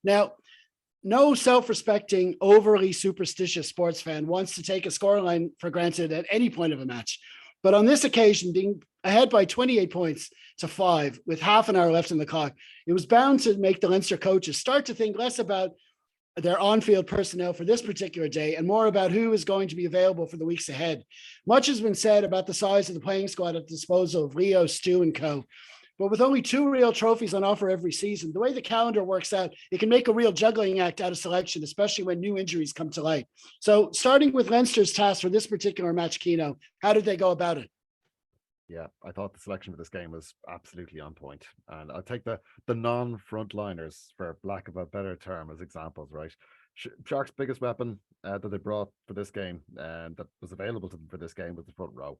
Now, no self-respecting, overly superstitious sports fan wants to take a scoreline for granted at any point of a match. But on this occasion, being ahead by 28 points to 5 with half an hour left in the clock, it was bound to make the Leinster coaches start to think less about their on-field personnel for this particular day and more about who is going to be available for the weeks ahead. Much has been said about the size of the playing squad at the disposal of Leo, Stu, and co. But with only 2 real trophies on offer every season, the way the calendar works out, it can make a real juggling act out of selection, especially when new injuries come to light. So starting with Leinster's task for this particular match, Keeno, how did they go about it? Yeah, I thought the selection for this game was absolutely on point. And I'll take the non-frontliners, for lack of a better term, as examples, right? Sharks' biggest weapon that they brought for this game and that was available to them for this game was the front row.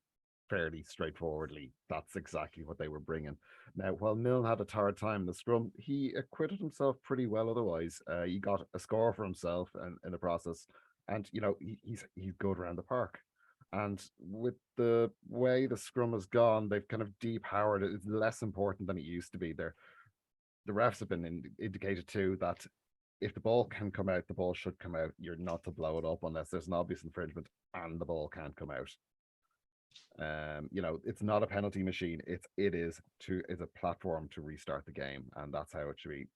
Fairly straightforwardly, that's exactly what they were bringing. Now, while Milne had a tired time in the scrum, he acquitted himself pretty well otherwise. He got a score for himself and in the process. And, he's good around the park. And with the way the scrum has gone, they've kind of depowered it. It's less important than it used to be. The refs have been indicated too that if the ball can come out, the ball should come out. You're not to blow it up unless there's an obvious infringement and the ball can't come out. It's not a penalty machine. It's a platform to restart the game, and that's how it should be.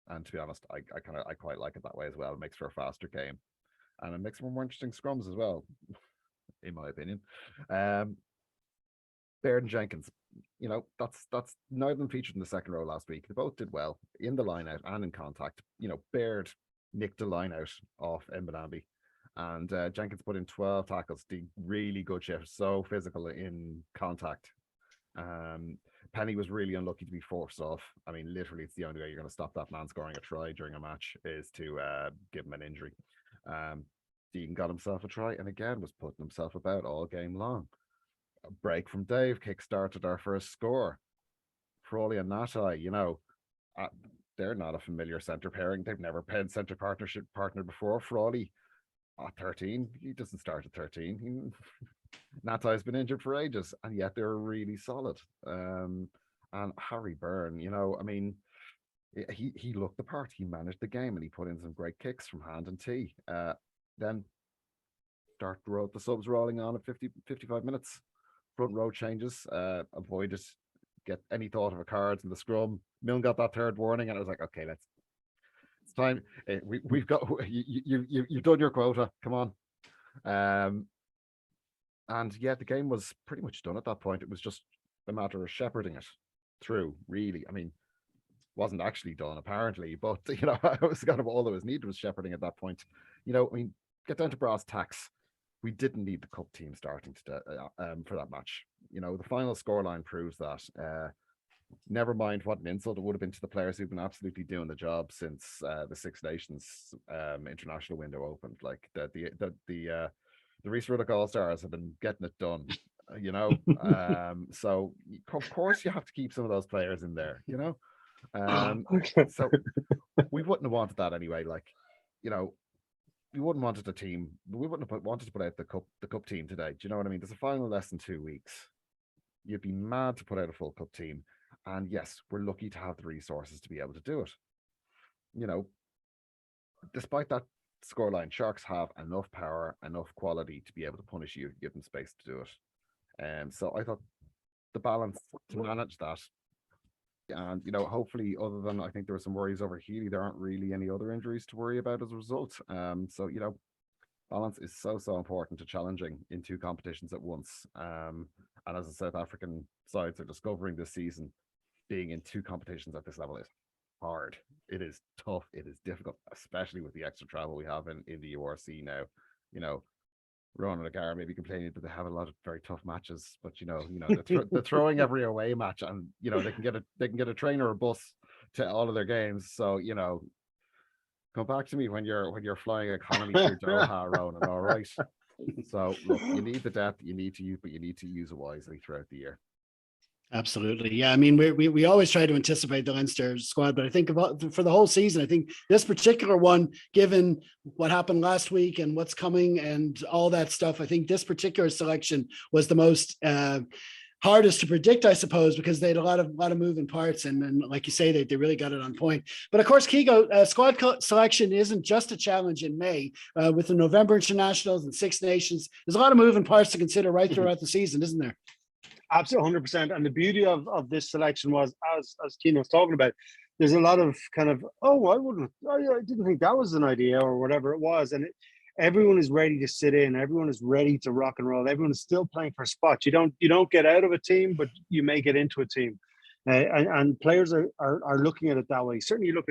And to be honest, I quite like it that way as well. It makes for a faster game, and it makes for more interesting scrums as well, in my opinion. Baird and Jenkins, that's neither of them featured in the second row last week. They both did well in the line out and in contact. Baird nicked a line out off Mbonambi. And Jenkins put in 12 tackles, did really good shift, so physical in contact. Penny was really unlucky to be forced off. I mean, literally, it's the only way you're going to stop that man scoring a try during a match is to give him an injury. Deegan got himself a try and again was putting himself about all game long. A break from Dave kick-started our first score. Frawley and Natai, they're not a familiar centre pairing. They've never paired centre partner before. Frawley at 13, he doesn't start at 13. Natai's been injured for ages, and yet they're really solid. And Harry Byrne, he looked the part. He managed the game, and he put in some great kicks from hand and tee. Then the subs rolling on at 55 minutes. Front row changes, avoided get any thought of a cards in the scrum. Milne got that third warning, and I was like, okay, it's time. We've got you've done your quota. Come on. And yeah, the game was pretty much done at that point. It was just a matter of shepherding it through, really. I mean, wasn't actually done apparently, but it was kind of all that was needed was shepherding at that point. Get down to brass tacks. We didn't need the cup team starting for that match. The final scoreline proves that. Never mind what an insult it would have been to the players who've been absolutely doing the job since the Six Nations international window opened. Like the Reese Ruddock All-Stars have been getting it done, so of course you have to keep some of those players in there, so we wouldn't have wanted that anyway. We wouldn't wanted a team. We wouldn't have wanted to put out the cup team today. Do you know what I mean? There's a final less than 2 weeks. You'd be mad to put out a full cup team. And yes, we're lucky to have the resources to be able to do it. Despite that scoreline, Sharks have enough power, enough quality to be able to punish you, give them space to do it. So I thought the balance to manage that. And, hopefully, other than I think there were some worries over Healy, there aren't really any other injuries to worry about as a result. So, balance is so important to challenging in 2 competitions at once. And as the South African sides are discovering this season, being in 2 competitions at this level is hard. It is tough. It is difficult, especially with the extra travel we have in the URC now. Ronan O'Gara maybe complaining that they have a lot of very tough matches, but they're throwing every away match, and they can get a train or a bus to all of their games. So come back to me when you're flying economy through Doha, Ronan. All right. So look, you need the depth you need to use, but you need to use it wisely throughout the year. Absolutely. Yeah. I mean, we always try to anticipate the Leinster squad, but I think for the whole season, I think this particular one, given what happened last week and what's coming and all that stuff, I think this particular selection was the most hardest to predict, I suppose, because they had a lot of moving parts, and like you say, they really got it on point. But of course, Keego, squad selection isn't just a challenge in May with the November internationals and Six Nations. There's a lot of moving parts to consider right throughout the season, isn't there? Absolutely, 100%. And the beauty of this selection was, as Keeno was talking about, there's a lot of kind of, I didn't think that was an idea or whatever it was. And everyone is ready to sit in. Everyone is ready to rock and roll. Everyone is still playing for a spot. You don't get out of a team, but you may get into a team. And players are looking at it that way. Certainly, you look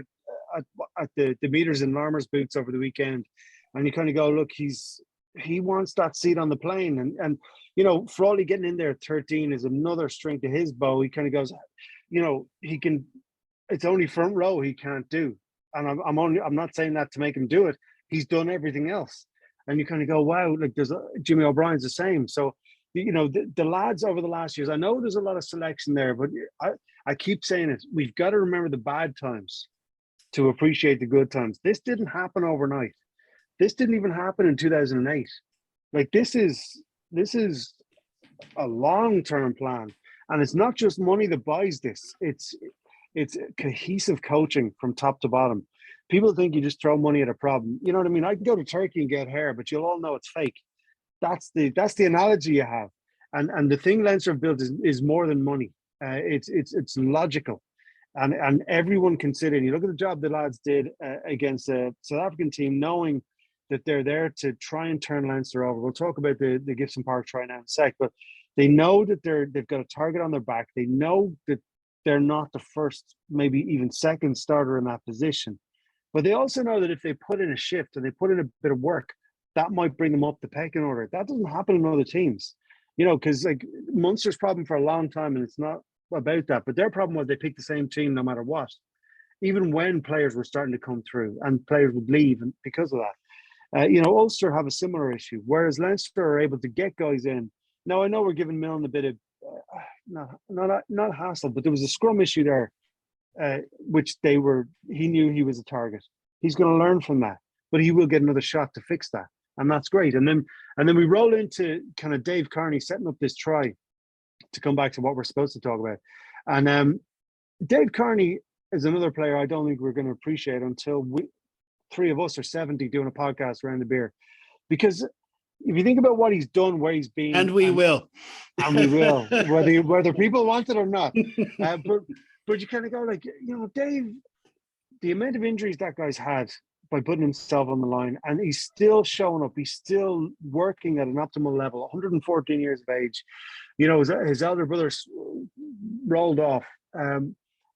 at the meters in Larmer's boots over the weekend, and you kind of go, look, he wants that seat on the plane. And you know, Frawley getting in there at 13 is another string to his bow. He kind of goes, you know, he can. It's only front row he can't do, and I'm not saying that to make him do it. He's done everything else, and you kind of go, wow, like Jimmy O'Brien's the same. So, you know, the lads over the last years, I know there's a lot of selection there, but I keep saying it. We've got to remember the bad times to appreciate the good times. This didn't happen overnight. This didn't even happen in 2008. Like this is a long-term plan, and it's not just money that buys this. It's cohesive coaching from top to bottom. People think you just throw money at a problem. You know what I mean? I can go to Turkey and get hair, but you'll all know it's fake. That's the analogy you have. And the thing Leinster have built is more than money. It's logical, and everyone considering. You look at the job the lads did against a South African team, knowing that they're there to try and turn Leinster over. We'll talk about the Gibson Park try now in a sec, but they know that they've got a target on their back. They know that they're not the first, maybe even second starter in that position. But they also know that if they put in a shift and they put in a bit of work, that might bring them up the pecking order. That doesn't happen in other teams, you know, because like Munster's problem for a long time, and it's not about that, but their problem was they picked the same team no matter what, even when players were starting to come through and players would leave and because of that. You know, Ulster have a similar issue, whereas Leinster are able to get guys in. Now, I know we're giving Milne a bit of, not hassle, but there was a scrum issue there, which he knew he was a target. He's going to learn from that, but he will get another shot to fix that. And that's great. And then we roll into kind of Dave Kearney setting up this try to come back to what we're supposed to talk about. And Dave Kearney is another player I don't think we're going to appreciate until three of us are 70 doing a podcast around the beer. Because if you think about what he's done, where he's been, and we will, whether people want it or not. But you kind of go like, you know, Dave, the amount of injuries that guy's had by putting himself on the line, and he's still showing up. He's still working at an optimal level. 114 years of age. You know, his elder brother's rolled off.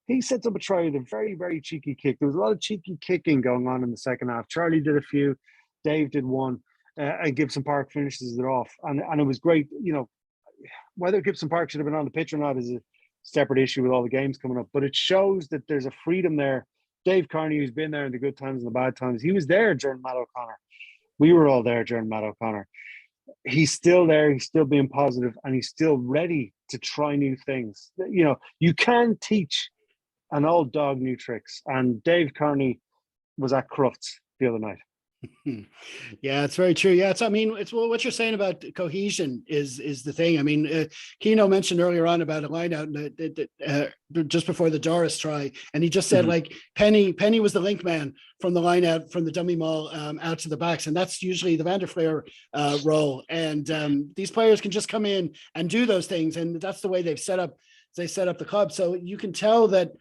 He sets up a try with a very, very cheeky kick. There was a lot of cheeky kicking going on in the second half. Charlie did a few. Dave did one. And Gibson Park finishes it off. And it was great. You know, whether Gibson Park should have been on the pitch or not is a separate issue with all the games coming up. But it shows that there's a freedom there. Dave Kearney, who's been there in the good times and the bad times, he was there during Matt O'Connor. We were all there during Matt O'Connor. He's still there. He's still being positive, and he's still ready to try new things. You know, you can teach an old dog new tricks. And Dave Kearney was at Crufts the other night. Yeah, it's very true. Yeah, it's what you're saying about cohesion is the thing. I mean, Kino mentioned earlier on about a line out just before the Doris try, and he just said like Penny was the link man from the line out from the dummy maul out to the backs, and that's usually the Vanderfleer role. And these players can just come in and do those things, and that's the way they've set up the club. So you can tell that.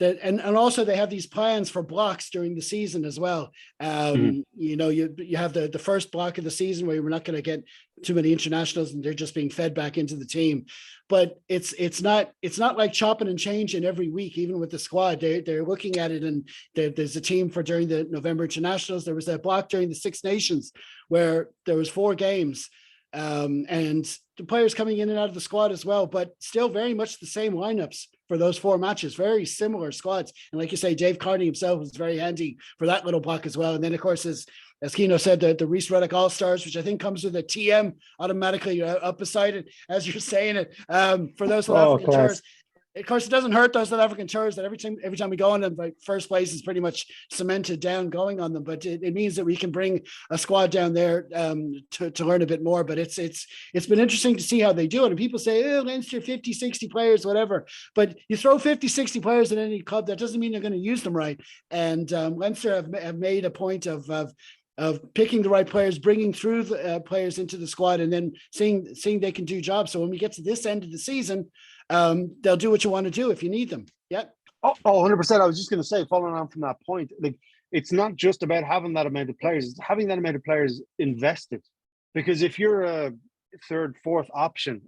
And also they have these plans for blocks during the season as well. You know, you have the first block of the season where we're not going to get too many internationals and they're just being fed back into the team. But it's not like chopping and changing every week, even with the squad. They're looking at it, and there's a team for during the November internationals. There was that block during the Six Nations where there was 4 games. And the players coming in and out of the squad as well, but still very much the same lineups for those 4 matches, very similar squads. And like you say, Dave Kearney himself was very handy for that little block as well. And then of course, as Kino said, the Reese Reddick All-Stars, which I think comes with a TM automatically up beside it, as you're saying it, for those South African tours. Of course, it doesn't hurt those South African tours that every time we go on them, like first place is pretty much cemented down going on them. But it means that we can bring a squad down there to learn a bit more. But it's been interesting to see how they do it. And people say, oh, Leinster 50, 60 players, whatever. But you throw 50, 60 players in any club, that doesn't mean they're going to use them right. And Leinster have made a point of picking the right players, bringing through the players into the squad, and then seeing they can do jobs. So when we get to this end of the season, they'll do what you want to do if you need them. Yeah. Oh, 100%. I was just going to say, following on from that point, like, it's not just about having that amount of players, it's having that amount of players invested. Because if you're a third, fourth option,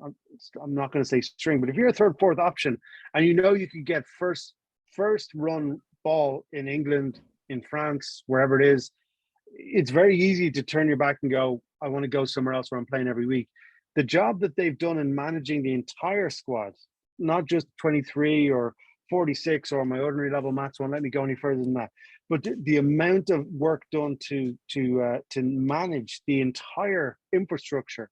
I'm not going to say string, but if you're a third, fourth option, and you know you could get first run ball in England, in France, wherever it is, it's very easy to turn your back and go, I want to go somewhere else where I'm playing every week. The job that they've done in managing the entire squad, not just 23 or 46 or my ordinary level maths won't let me go any further than that, but the amount of work done to manage the entire infrastructure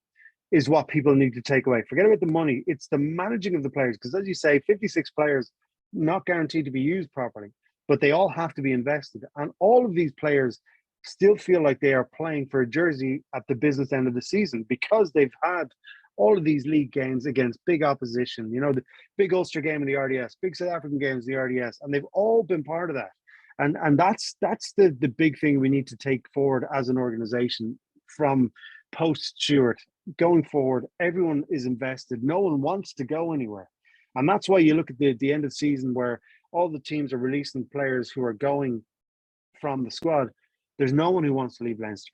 is what people need to take away. Forget about the money. It's the managing of the players. Because as you say, 56 players, not guaranteed to be used properly, but they all have to be invested. And all of these players still feel like they are playing for a jersey at the business end of the season because they've had all of these league games against big opposition, you know, the big Ulster game in the RDS, big South African games in the RDS, and they've all been part of that. And that's the big thing we need to take forward as an organization from post-Stewart. Going forward, everyone is invested. No one wants to go anywhere. And that's why you look at the end of the season where all the teams are releasing players who are going from the squad. There's no one who wants to leave Leinster.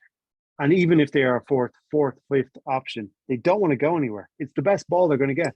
And even if they are a fourth, fifth option, they don't want to go anywhere. It's the best ball they're going to get.